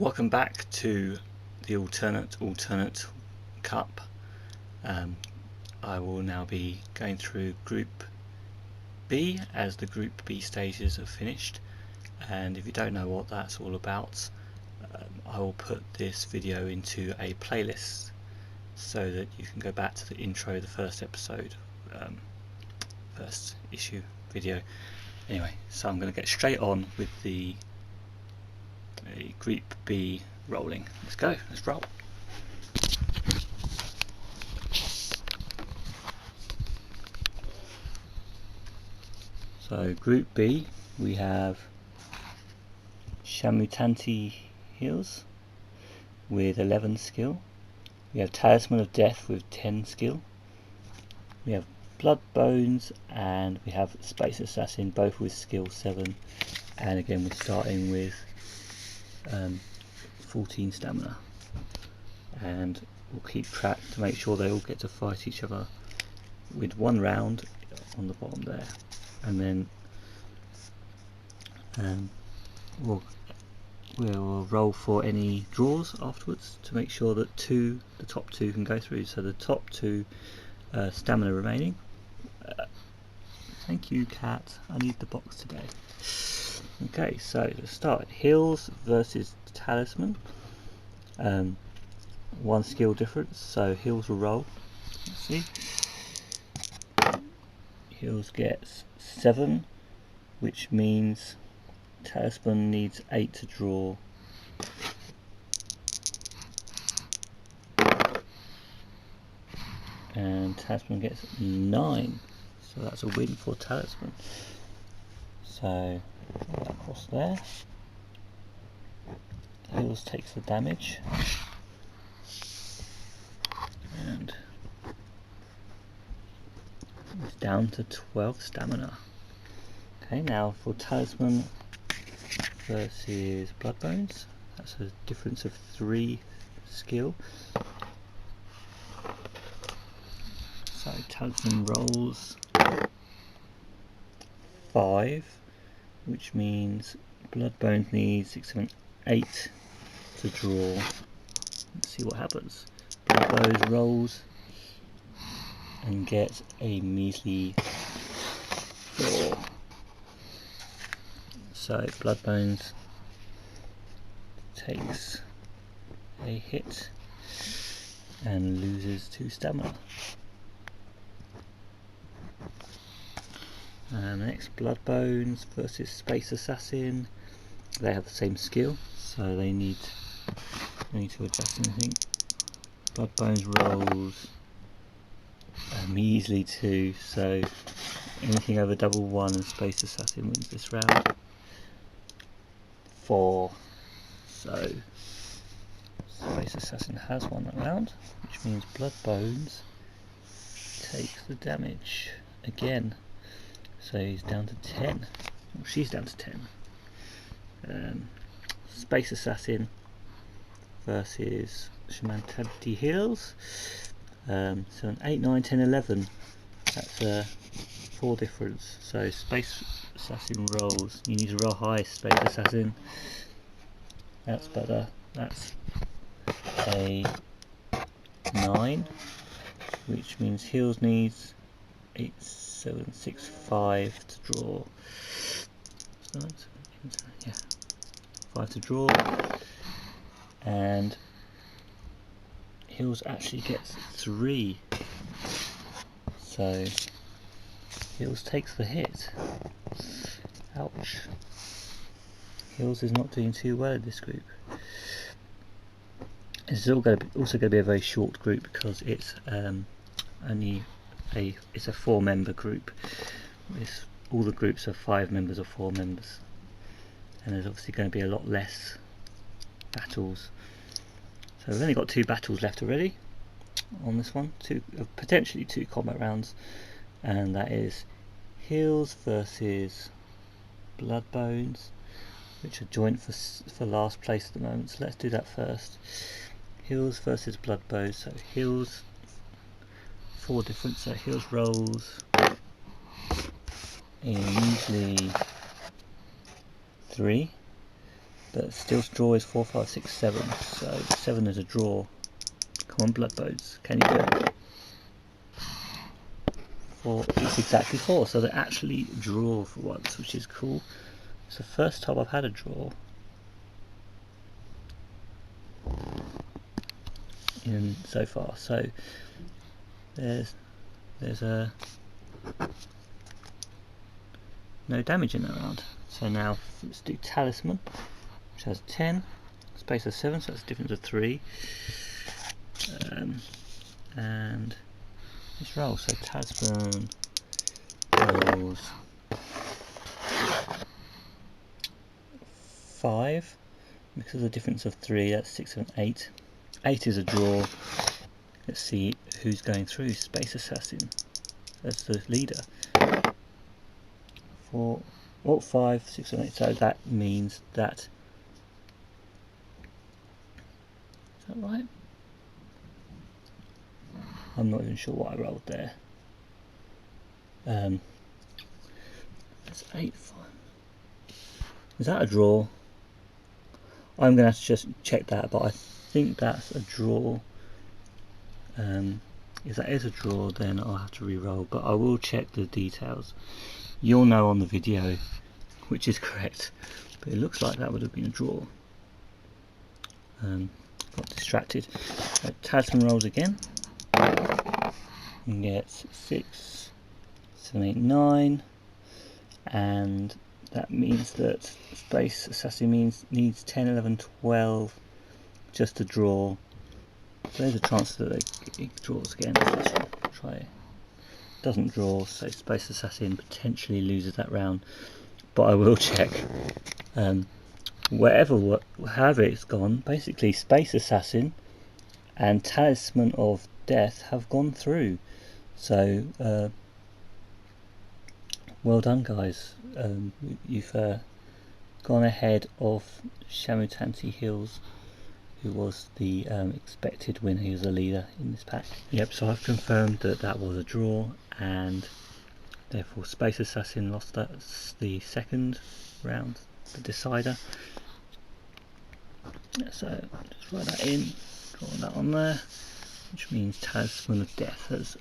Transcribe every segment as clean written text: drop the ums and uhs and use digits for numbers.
Welcome back to the alternate cup. I will now be going through Group B as the Group B stages are finished, and if you don't know what that's all about, I will put this video into a playlist so that you can go back to the intro, the first episode, first issue video. Anyway, so I'm going to get straight on with the Group B rolling. Let's go, let's roll. So Group B, we have Shamutanti Hills with 11 skill. We have Talisman of Death with 10 skill. We have Bloodbones and we have Space Assassin, both with skill 7. And again we're starting with 14 stamina. And we'll keep track to make sure they all get to fight each other with 1 round on the bottom there. And then we'll roll for any draws afterwards to make sure that the top 2 can go through. So the top 2 stamina remaining. Thank you, cat. I need the box today. Okay, so let's start. Hills versus Talisman. 1 skill difference. So Hills will roll. Let's see. Hills gets 7, which means Talisman needs 8 to draw. And Talisman gets 9, so that's a win for Talisman. So that across there. Hills takes the damage, and it's down to 12 stamina. Okay, now for Talisman versus Bloodbones, that's a difference of 3 skill. So Talisman rolls 5, which means Bloodbones needs 6, 7, 8 to draw. Let's see what happens. Bloodbones rolls and gets a measly 4. So Bloodbones takes a hit and loses 2 stamina. And next, Bloodbones versus Space Assassin. They have the same skill, so they need to adjust anything. Bloodbones rolls a measly 2, so anything over double 1 and Space Assassin wins this round. 4. So Space Assassin has won that round, which means Bloodbones takes the damage again. So he's down to 10. Well, she's down to 10. Space Assassin versus Shamutanti Hills. So an 8, 9, 10, 11. That's a 4 difference. So Space Assassin rolls. You need to roll high, Space Assassin. That's better. That's a 9, which means Hills needs 8, 7, 6, 5 to draw. Yeah, 5 to draw, and Hills actually gets 3. So Hills takes the hit. Ouch. Hills is not doing too well in this group. It's also going to be a very short group because it's it's a 4-member group. All the groups are 5 members or 4 members, and there's obviously going to be a lot less battles. So we've only got 2 battles left already on this one, potentially 2 combat rounds, and that is Hills versus Bloodbones, which are joint for last place at the moment. So let's do that first. Hills versus Bloodbones. So Hills, 4 different. So Hills rolls a measly 3, but still draw is 4, 5, 6, 7. So 7 is a draw. Come on, Bloodbones, can you do it? 4 is exactly 4, so they actually draw for once, which is cool. It's the first time I've had a draw in so far. So there's a no damage in that round. So now let's do Talisman, which has 10, space of 7, so that's a difference of 3. And let's roll. So Talisman rolls 5, because of the difference of 3, that's 6, 7, 8. 8 is a draw. Let's see who's going through. Space Assassin as the leader. 4, 5, 6, 7, 8. So that means that. Is that right? I'm not even sure what I rolled there. That's 8, 5. Is that a draw? I'm going to have to just check that, but I think that's a draw. If that is a draw, then I'll have to re-roll, but I will check the details. You'll know on the video which is correct, but it looks like that would have been a draw. Got distracted. Talisman rolls again and gets 6, 7, 8, 9, and that means that Space Assassin needs 10, 11, 12 just to draw. So there's a chance that it draws again. Let's try it. Doesn't draw, so Space Assassin potentially loses that round, but I will check. However it's gone, basically Space Assassin and Talisman of Death have gone through. So well done, guys. You've gone ahead of Shamutanti Hills, who was the expected winner. He was a leader in this pack. Yep, so I've confirmed that that was a draw, and therefore Space Assassin lost the second round, the decider. So just write that in, draw that on there, which means Talisman of Death is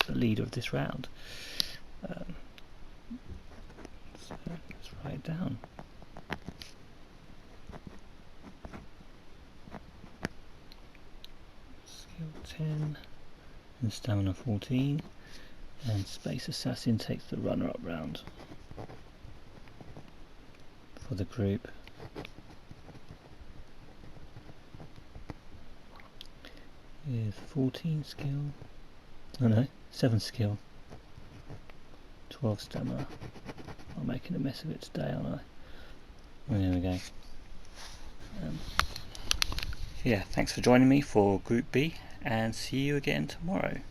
the leader of this round. So let's write it down. Skill 10 and stamina 14, and Space Assassin takes the runner-up round for the group. Is 14 skill, oh no, 7 skill, 12 stamina. I'm making a mess of it today, aren't I? Oh, there we go. Yeah, thanks for joining me for Group B, and see you again tomorrow.